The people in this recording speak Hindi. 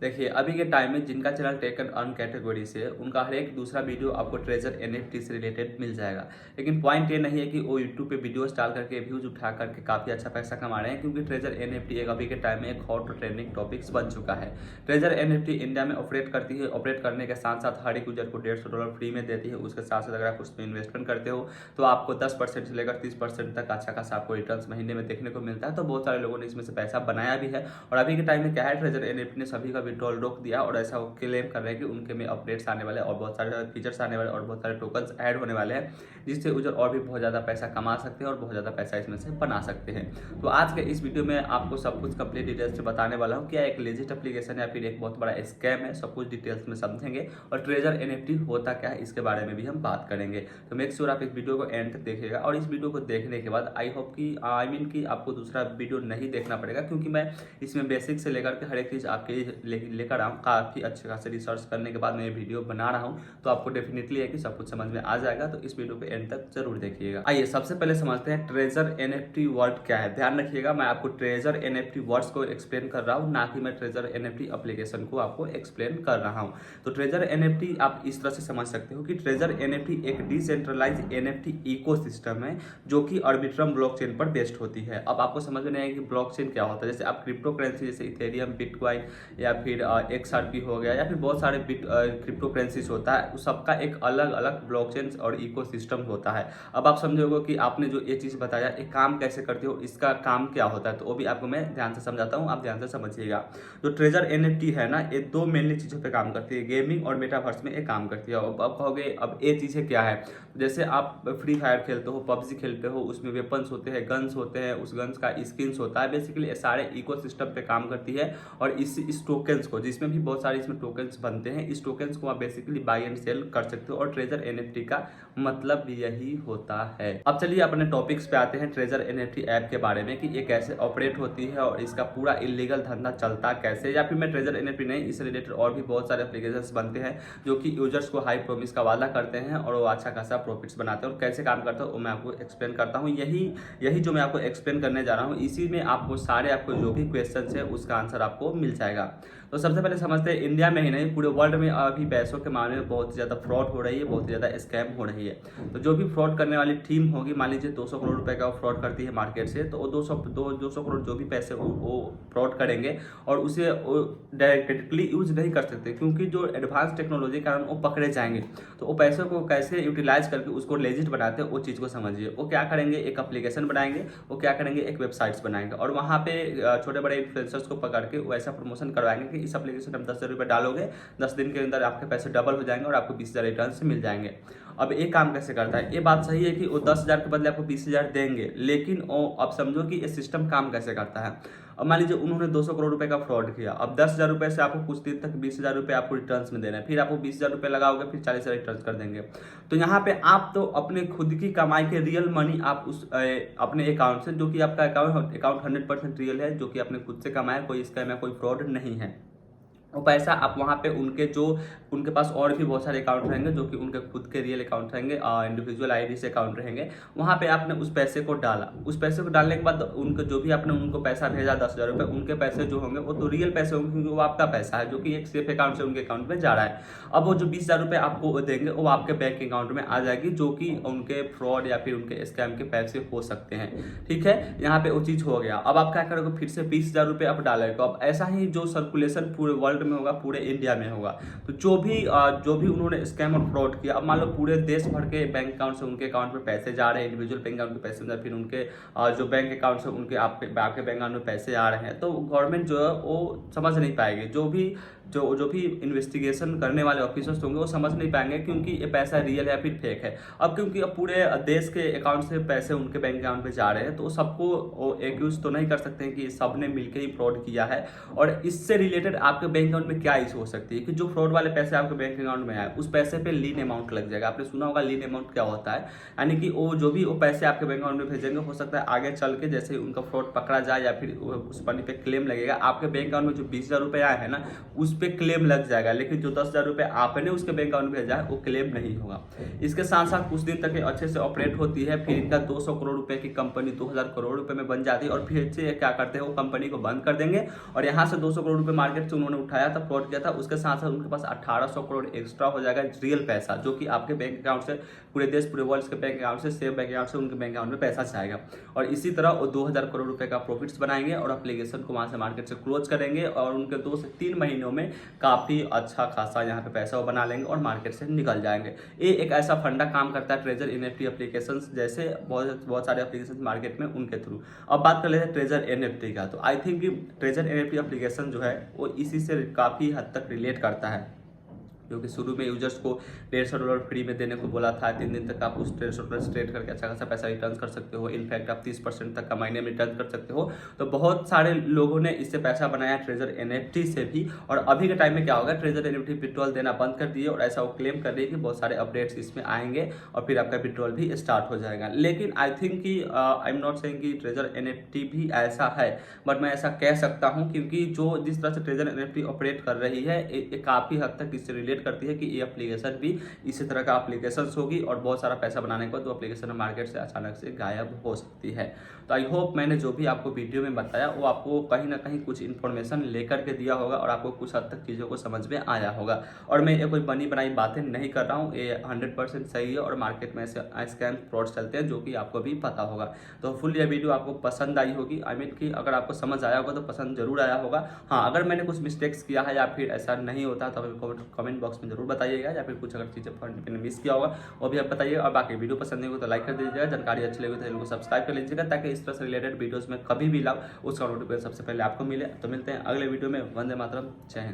देखिए, अभी के टाइम में जिनका channel take and earn category से है, उनका हर एक दूसरा वीडियो आपको ट्रेजर एनएफटी से रिलेटेड मिल जाएगा। लेकिन पॉइंट ये नहीं है कि वो यूट्यूब पे वीडियोस डाल करके व्यूज उठा करके काफ़ी अच्छा पैसा कमा रहे हैं, क्योंकि ट्रेजर एनएफटी एक अभी के टाइम में एक हॉट ट्रेंडिंग टॉपिक्स बन चुका है। ट्रेजर एनएफटी इंडिया में ऑपरेट करती है। ऑपरेट करने के साथ साथ हर एक यूजर को $150 फ्री में देती है। उसके साथ साथ अगर आप उसमें इन्वेस्टमेंट करते हो तो आपको 10% से लेकर 30% तक अच्छा खासा आपको रिटर्न महीने में देखने को मिलता है। तो बहुत सारे लोगों ने इसमें से पैसा बनाया भी है। और अभी के टाइम में क्या है, ट्रेजर एनएफटी ने सभी का विड्रॉल रोक दिया और ऐसा वो क्लेम कर रहे हैं कि उनके में अपडेट्स आने वाले और बहुत सारे फीचर्स आने वाले और बहुत सारे टोकन्स ऐड होने वाले हैं, जिससे यूजर और भी बहुत ज़्यादा पैसा कमा सकते हैं और बहुत ज़्यादा पैसा इसमें से बना सकते हैं। तो आज के इस वीडियो में आपको सब कुछ कंप्लीट डिटेल्स से बताने वाला हूँ, क्या एक लेजिट एप्लीकेशन है या फिर एक बहुत बड़ा स्कैम है। सब कुछ डिटेल्स में समझेंगे और ट्रेजर एनएफटी होता क्या है इसके बारे में भी हम बात करेंगे। तो मेक श्योर आप इस वीडियो को एंड तक देखिएगा और इस वीडियो को देखने के बाद आई होप कि आपको दूसरा वीडियो नहीं देखना पड़ेगा, क्योंकि मैं इसमें बेसिक से लेकर के हर एक चीज़ आपके लेकर आऊँ। काफ़ी अच्छे खासे रिसर्च करने के बाद मैं ये वीडियो बना रहा हूँ, तो आपको डेफिनेटली है कि सब कुछ समझ में आ जाएगा। तो इस वीडियो को एंड तक जरूर देखिएगा। आइए सबसे पहले समझते हैं ट्रेजर एनएफटी वर्ड क्या है। ध्यान रखिएगा, मैं आपको ट्रेजर एनएफटी वर्ड्स को एक्सप्लेन कर रहा हूँ, ना कि मैं ट्रेजर एनएफटी एप्लीकेशन को आपको एक्सप्लेन कर रहा हूँ। तो ट्रेजर एनएफटी आप इस तरह से समझ सकते हो कि ट्रेजर एनएफटी एक डिसेंट्रलाइज एनएफटी इकोसिस्टम है जो कि अर्बिट्रम ब्लॉकचेन पर बेस्ड होती है। अब आपको समझ में नहीं आएगा कि ब्लॉकचेन क्या होता है। जैसे आप क्रिप्टो करेंसी जैसे इथेरियम, बिटकॉइन या फिर XRP हो गया या फिर बहुत सारे क्रिप्टो करेंसीज होता है, उस सबका एक अलग अलग ब्लॉकचेन और इकोसिस्टम होता है। अब आप समझोगे कि आपने जो ये चीज़ बताया एक काम कैसे करते हो, इसका काम क्या होता है, तो वो भी आपको मैं ध्यान से समझाता हूँ, आप ध्यान से समझिएगा। जो ट्रेजर एनएफटी है ना, ये दो मेनली चीज़ों पे काम करती है, गेमिंग और मेटावर्स में ये काम करती है। अब कहोगे अब ये चीज़ें क्या है, जैसे आप फ्री फायर खेलते हो, पबजी खेलते हो, उसमें वेपन्स होते हैं, गन्स होते हैं, उस गन्स का स्किन्स होता है। बेसिकली ये सारे इकोसिस्टम पे काम करती है और इस टोकन्स को, जिसमें भी बहुत सारे इसमें टोकन्स बनते हैं, इस टोकन्स को आप बेसिकली बाई एंड सेल कर सकते हो और ट्रेजर एनएफटी का मतलब यही होता है। अब चलिए अपने टॉपिक्स पे आते हैं, ट्रेजर एनएफटी ऐप के बारे में कि ये कैसे ऑपरेट होती है और इसका पूरा इलीगल धंधा चलता कैसे। या फिर मैं ट्रेजर एनएफटी नहीं, इससे रिलेटेड और भी बहुत सारे एप्लीकेशंस बनते हैं जो कि यूजर्स को हाई प्रोमिस का वादा करते हैं और वो अच्छा खासा प्रॉफिट्स बनाते हैं। और कैसे काम करता है वो मैं आपको एक्सप्लेन करता हूँ। यही जो मैं आपको एक्सप्लेन करने जा रहा हूँ, इसी में आपको जो भी क्वेश्चन है उसका आंसर आपको मिल जाएगा। तो सबसे पहले समझते हैं, इंडिया में ही नहीं पूरे वर्ल्ड में अभी पैसों के मामले में बहुत ज़्यादा फ्रॉड हो रही है, बहुत ज़्यादा स्कैम हो रही है। तो जो भी फ्रॉड करने वाली टीम होगी, मान लीजिए 200 करोड़ रुपए का फ्रॉड करती है मार्केट से, तो वो 200 करोड़ जो भी पैसे वो फ्रॉड करेंगे और उसे डायरेक्टली यूज नहीं कर सकते, क्योंकि जो एडवांस टेक्नोलॉजी के कारण वो पकड़े जाएंगे। तो वो पैसों को कैसे यूटिलाइज करके उसको लेजिट बनाते हैं, वो चीज़ को समझिए। वो क्या करेंगे, एक एप्लीकेशन बनाएंगे, वो क्या करेंगे, एक वेबसाइट्स बनाएंगे और वहाँ पे छोटे बड़े इन्फ्लुएंसर्स को पकड़ के वो ऐसा प्रमोशन करवाएंगे कि इस एप्लीकेशन में 10,000 रुपये डालोगे, 10 दिन के अंदर आपके पैसे डबल हो जाएंगे और आपको 20,000 रिटर्न से मिल जाएंगे। अब ये काम कैसे करता है, ये बात सही है कि वो 10,000 के बदले आपको 20,000 देंगे, लेकिन अब समझो कि ये सिस्टम काम कैसे करता है। अब मान लीजिए उन्होंने 200 करोड़ रुपए का फ्रॉड किया, अब 10,000 रुपये से आपको कुछ दिन तक 20,000 रुपये आपको रिटर्न में देना है, फिर आपको 20,000 रुपये लगाओगे, फिर 40,000 रिटर्न कर देंगे। तो यहाँ पे आप तो अपने खुद की कमाई के रियल मनी आप उस अपने अकाउंट से, जो कि आपका अकाउंट 100% रियल है, जो कि आपने खुद से कमाया, कोई स्कैम या कोई फ्रॉड नहीं है, वो पैसा आप वहाँ पे उनके पास और भी बहुत सारे अकाउंट रहेंगे जो कि उनके खुद के रियल अकाउंट रहेंगे, इंडिविजुअल आईडी से अकाउंट रहेंगे, वहाँ पे आपने उस पैसे को डाला। उस पैसे को डालने के बाद उनको जो भी आपने उनको पैसा भेजा 10,000 रुपये, उनके पैसे जो होंगे वो तो रियल पैसे होंगे, क्योंकि वो आपका पैसा है जो कि एक सेफ अकाउंट से उनके अकाउंट में जा रहा है। अब वो जो 20,000 रुपये आपको देंगे वो आपके बैंक अकाउंट में आ जाएगी, जो कि उनके फ्रॉड या फिर उनके स्कैम के पैसे हो सकते हैं। ठीक है, यहाँ पे वो चीज़ हो गया। अब आप क्या करोगे, फिर से 20,000 रुपये आप डालेगा। अब ऐसा ही जो सर्कुलेशन पूरे वर्ल्ड में होगा, पूरे इंडिया में होगा। तो जो भी उन्होंने स्कैम और फ्रॉड किया, अब मान लो पूरे देश भर के बैंक अकाउंट से उनके अकाउंट में पैसे जा रहे हैं, इंडिविजुअल बैंक अकाउंट में पैसे जा रहे हैं, फिर उनके जो बैंक अकाउंट से उनके आपके बैंक अकाउंट में पैसे आ रहे हैं, तो गवर्नमेंट जो है वो समझ नहीं पाएगी। जो भी इन्वेस्टिगेशन करने वाले ऑफिसर्स होंगे वो समझ नहीं पाएंगे क्योंकि ये पैसा रियल है या फिर फेक है। अब क्योंकि अब पूरे देश के अकाउंट से पैसे उनके बैंक अकाउंट में जा रहे हैं, तो सबको एक्यूज तो नहीं कर सकते हैं कि सब ने मिलकर ही फ्रॉड किया है। और इससे रिलेटेड आपके बैंक अकाउंट में क्या इशू हो सकती है कि जो फ्रॉड वाले पैसे आपके बैंक अकाउंट में आए, उस पैसे पे लीन अमाउंट लग जाएगा। आपने सुना होगा लीन अमाउंट क्या होता है, यानी कि वो जो भी वो पैसे आपके बैंक अकाउंट में भेजेंगे, हो सकता है आगे चल के जैसे उनका फ्रॉड पकड़ा जाए या फिर उस मनी पे क्लेम लगेगा, आपके बैंक अकाउंट में जो 20,000 रुपये आए हैं ना, उस पर क्लेम लग जाएगा, लेकिन जो 10,000 रुपये आपने उसके बैंक अकाउंट में भेजा है वो क्लेम नहीं होगा। इसके साथ साथ कुछ दिन तक ये अच्छे से ऑपरेट होती है, फिर इनका 200 करोड़ रुपए की कंपनी 2000 करोड़ रुपए में बन जाती है, और फिर से क्या करते हैं वो कंपनी को बंद कर देंगे, और यहाँ से 200 करोड़ रुपए मार्केट से उन्होंने उठाया था, फ्रॉड किया था, उसके साथ साथ उनके पास 1800 करोड़ एक्स्ट्रा हो जाएगा रियल पैसा, जो कि आपके बैंक अकाउंट से, पूरे देश पूरे वर्ल्ड के बैंक अकाउंट से, सेम बैंक अकाउंट से उनके बैंक अकाउंट में पैसा जाएगा। और इसी तरह वो 2000 करोड़ रुपए का प्रॉफिट्स बनाएंगे और एप्लीकेशन को वहां से मार्केट से क्लोज करेंगे, और उनके 2 से 3 महीनों में काफी अच्छा खासा यहाँ पे पैसा वो बना लेंगे और मार्केट से निकल जाएंगे। ये एक ऐसा फंडा काम करता है ट्रेजर एनएफटी एप्लीकेशन जैसे बहुत सारे एप्लीकेशन मार्केट में उनके थ्रू। अब बात कर लेते हैं ट्रेजर एनएफटी का, तो I think treasure NFT application जो है वो इसी से काफी हद तक रिलेट करता है, क्योंकि शुरू में यूजर्स को $150 फ्री में देने को बोला था। 3 दिन तक आप उस $150 ट्रेड करके अच्छा खासा पैसा रिटर्न कर सकते हो, इनफैक्ट आप 30% तक का महीने में रिटर्न कर सकते हो। तो बहुत सारे लोगों ने इससे पैसा बनाया ट्रेजर एनएफटी से भी, और अभी के टाइम में क्या होगा, ट्रेजर एनएफटी विड्रॉल देना बंद कर दिए, और ऐसा वो क्लेम कर रही है कि बहुत सारे अपडेट्स इसमें आएंगे और फिर आपका विड्रॉल भी स्टार्ट हो जाएगा। लेकिन आई थिंक कि आई एम नॉट सेइंग कि ट्रेजर एनएफटी भी ऐसा है, बट मैं ऐसा कह सकता हूँ, क्योंकि जो जिस तरह से ट्रेजर एनएफटी ऑपरेट कर रही है ये काफ़ी हद तक इससे रिलेट करती है कि ये एप्लीकेशन भी इसी तरह का एप्लीकेशन होगी, और बहुत सारा पैसा बनाने के बाद तो एप्लीकेशन मार्केट से अचानक से गायब हो सकती है। तो आई होप मैंने जो भी आपको वीडियो में बताया वो आपको कहीं ना कहीं कुछ इन्फॉर्मेशन लेकर के दिया होगा, और आपको कुछ हद तक चीज़ों को समझ में आया होगा। और मैं ये कोई बनी बनाई बातें नहीं कर रहा हूँ, ये 100% सही है, और मार्केट में ऐसे स्कैम फ्रॉड्स चलते हैं जो कि आपको भी पता होगा। तो फुल ये वीडियो आपको पसंद आई होगी, आई मीन कि अगर आपको समझ आया होगा तो पसंद जरूर आया होगा। हाँ, अगर मैंने कुछ मिस्टेक्स किया है या फिर ऐसा नहीं होता तो आप कमेंट बॉक्स में जरूर बताइएगा, या फिर कुछ अगर चीज़ें मैंने मिस किया होगा वो भी आप बताइएगा। और बाकी वीडियो पसंद नहीं हो तो लाइक कर दीजिएगा, जानकारी अच्छी लगी तो चैनल को सब्सक्राइब कर लीजिएगा, ताकि इस तरह से रिलेटेड वीडियोस में कभी भी लाओ उसका नोटिफिकेशन सबसे पहले आपको मिले। तो मिलते हैं अगले वीडियो में। वंदे मातरम, जय हिंद।